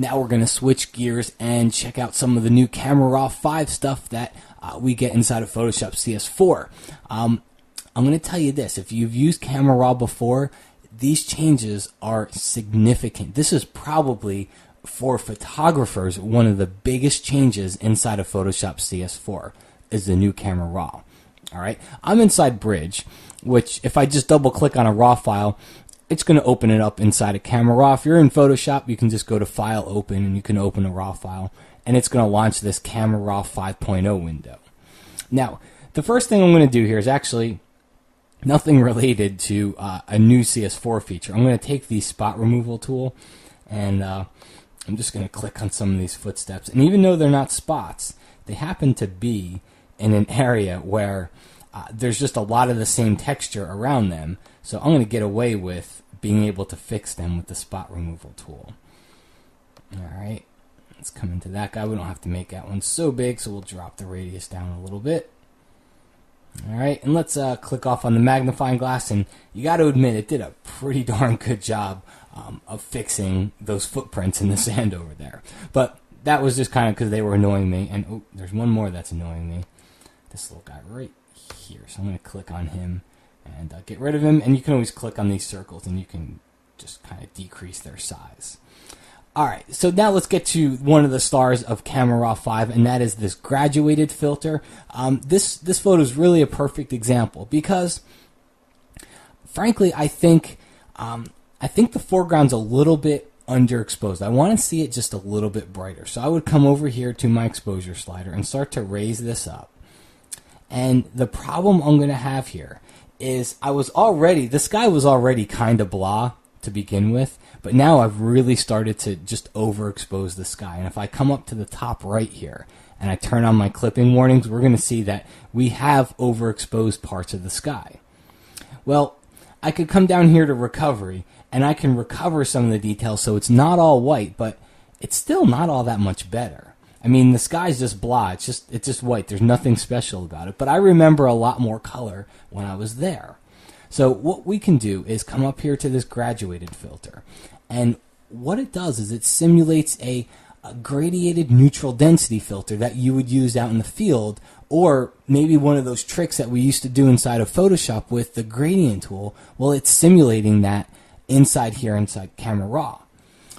Now we're going to switch gears and check out some of the new Camera Raw 5 stuff that we get inside of Photoshop CS4. I'm going to tell you this, if you've used Camera Raw before, these changes are significant. This is probably, for photographers, one of the biggest changes inside of Photoshop CS4 is the new Camera Raw. All right, I'm inside Bridge, which if I just double click on a RAW file, it's going to open it up inside of Camera Raw. If you're in Photoshop, you can just go to File, Open, and you can open a RAW file, and it's going to launch this Camera Raw 5.0 window. Now, the first thing I'm going to do here is actually nothing related to a new CS4 feature. I'm going to take the spot removal tool, and I'm just going to click on some of these footsteps. And even though they're not spots, they happen to be in an area where there's just a lot of the same texture around them. So I'm going to get away with being able to fix them with the spot removal tool. Alright, let's come into that guy. We don't have to make that one so big, so we'll drop the radius down a little bit. Alright, and let's click off on the magnifying glass, and you got to admit it did a pretty darn good job of fixing those footprints in the sand over there. But that was just kind of because they were annoying me, and oh, there's one more that's annoying me. This little guy right here, so I'm going to click on him and get rid of him, and you can always click on these circles and you can just kind of decrease their size. Alright, so now let's get to one of the stars of Camera Raw 5, and that is this graduated filter. This photo is really a perfect example because, frankly, I think the foreground's a little bit underexposed. I want to see it just a little bit brighter. So I would come over here to my exposure slider and start to raise this up. And the problem I'm going to have here is the sky was already kind of blah to begin with, but now I've really started to just overexpose the sky. And if I come up to the top right here and I turn on my clipping warnings, we're going to see that we have overexposed parts of the sky. Well, I could come down here to recovery and I can recover some of the details so it's not all white, but it's still not all that much better. I mean, the sky's just blah. It's just white. There's nothing special about it. But I remember a lot more color when I was there. So what we can do is come up here to this graduated filter. And what it does is it simulates a gradiated neutral density filter that you would use out in the field, or maybe one of those tricks that we used to do inside of Photoshop with the gradient tool. Well, it's simulating that inside here, inside Camera Raw.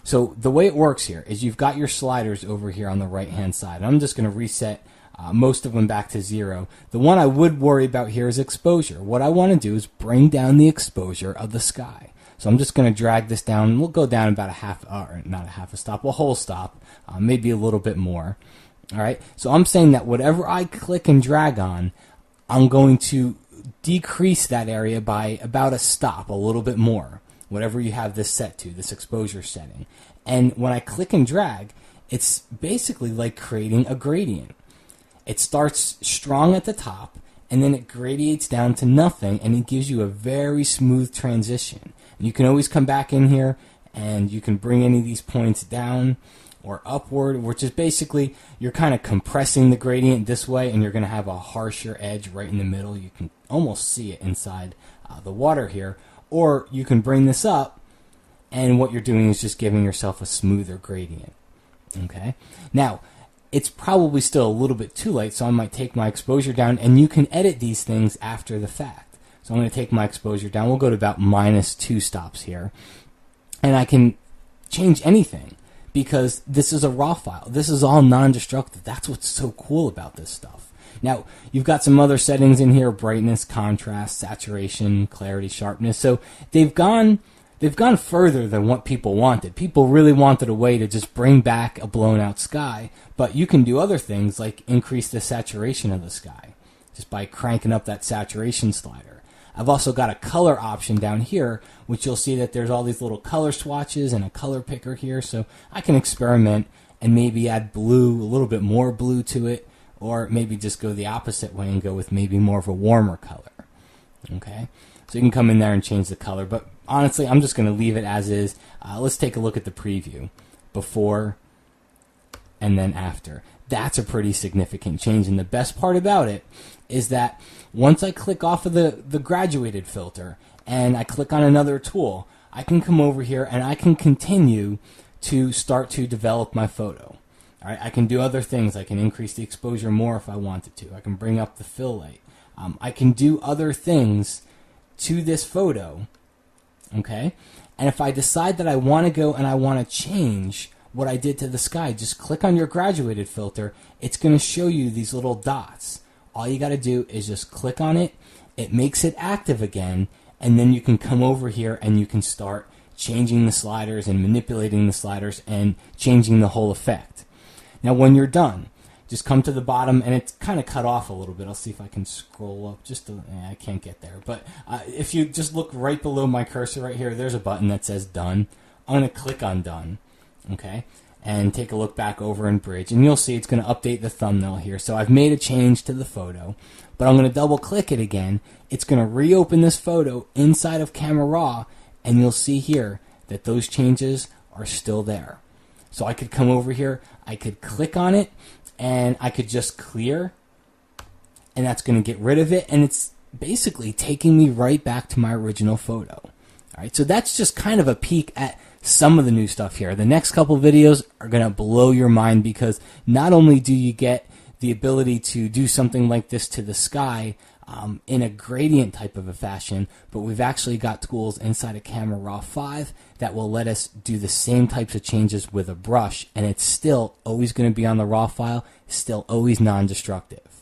So the way it works here is you've got your sliders over here on the right hand side. I'm just going to reset most of them back to 0. The one I would worry about here is exposure. What I want to do is bring down the exposure of the sky. So I'm just going to drag this down. We'll go down about a whole stop, maybe a little bit more. All right. So I'm saying that whatever I click and drag on, I'm going to decrease that area by about a stop, a little bit more. Whatever you have this set to, this exposure setting. And when I click and drag, it's basically like creating a gradient. It starts strong at the top, and then it gradiates down to nothing, and it gives you a very smooth transition. And you can always come back in here, and you can bring any of these points down or upward, which is basically you're kind of compressing the gradient this way, and you're going to have a harsher edge right in the middle. You can almost see it inside the water here. Or you can bring this up, and what you're doing is just giving yourself a smoother gradient. Okay? Now, it's probably still a little bit too late, so I might take my exposure down, and you can edit these things after the fact. So I'm going to take my exposure down. We'll go to about -2 stops here. And I can change anything because this is a raw file. This is all non-destructive. That's what's so cool about this stuff. Now, you've got some other settings in here: brightness, contrast, saturation, clarity, sharpness. So they've gone further than what people wanted. People really wanted a way to just bring back a blown out sky, but you can do other things like increase the saturation of the sky just by cranking up that saturation slider. I've also got a color option down here, which you'll see that there's all these little color swatches and a color picker here, so I can experiment and maybe add blue, a little bit more blue to it, or maybe just go the opposite way and go with maybe more of a warmer color. Okay, so you can come in there and change the color, but honestly, I'm just going to leave it as is. Let's take a look at the preview, before and then after. That's a pretty significant change, and the best part about it is that once I click off of the graduated filter and I click on another tool, I can come over here and I can continue to start to develop my photo. All right, I can do other things. I can increase the exposure more if I wanted to. I can bring up the fill light. I can do other things to this photo, okay? And if I decide that I want to go and I want to change what I did to the sky, just click on your graduated filter. It's going to show you these little dots. All you got to do is just click on it. It makes it active again, and then you can come over here and you can start changing the sliders and manipulating the sliders and changing the whole effect. Now when you're done, just come to the bottom, and it's kind of cut off a little bit. I'll see if I can scroll up just a, I can't get there, but if you just look right below my cursor right here, there's a button that says done. I'm going to click on done, okay, and take a look back over in Bridge, and you'll see it's going to update the thumbnail here. So I've made a change to the photo, but I'm going to double click it again. It's going to reopen this photo inside of Camera Raw, and you'll see here that those changes are still there. So I could come over here, I could click on it, and I could just clear, and that's going to get rid of it, and it's basically taking me right back to my original photo. All right, so that's just kind of a peek at some of the new stuff here. The next couple videos are going to blow your mind, because not only do you get the ability to do something like this to the sky in a gradient type of a fashion, but we've actually got tools inside of Camera Raw 5 that will let us do the same types of changes with a brush, and it's still always going to be on the raw file, still always non-destructive.